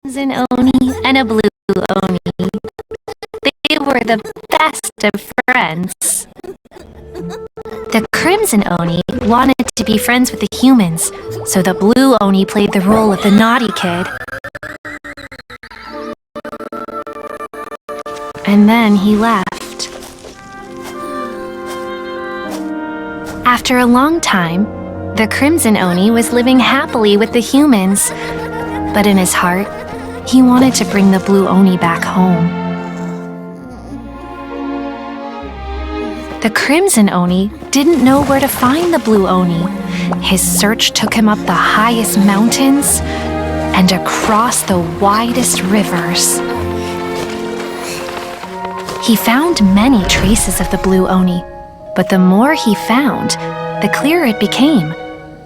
Crimson Oni and a blue Oni. They were the best of friends. The Crimson Oni wanted to be friends with the humans, so the blue Oni played the role of the naughty kid. And then he left. After a long time, the Crimson Oni was living happily with the humans, but in his heart, he wanted to bring the blue Oni back home. The Crimson Oni didn't know where to find the blue Oni. His search took him up the highest mountains and across the widest rivers. He found many traces of the blue Oni, but the more he found, the clearer it became.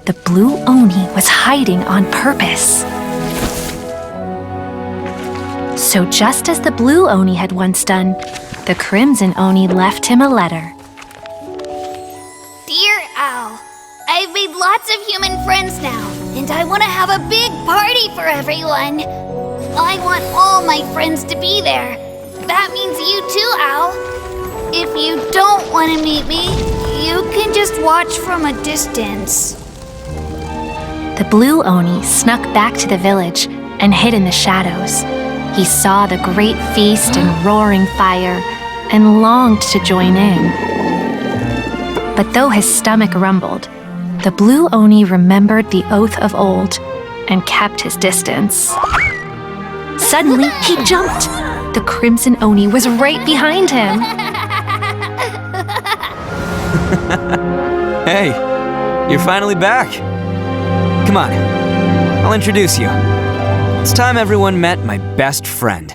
The blue Oni was hiding on purpose. So just as the blue Oni had once done, the Crimson Oni left him a letter. Dear Owl, I've made lots of human friends now, and I want to have a big party for everyone. I want all my friends to be there. That means you too, Owl. If you don't want to meet me, you can just watch from a distance. The blue Oni snuck back to the village and hid in the shadows. He saw the great feast and roaring fire and longed to join in. But though his stomach rumbled, the blue Oni remembered the oath of old and kept his distance. Suddenly, he jumped. The Crimson Oni was right behind him. Hey, you're finally back. Come on, I'll introduce you. It's time everyone met my best friend.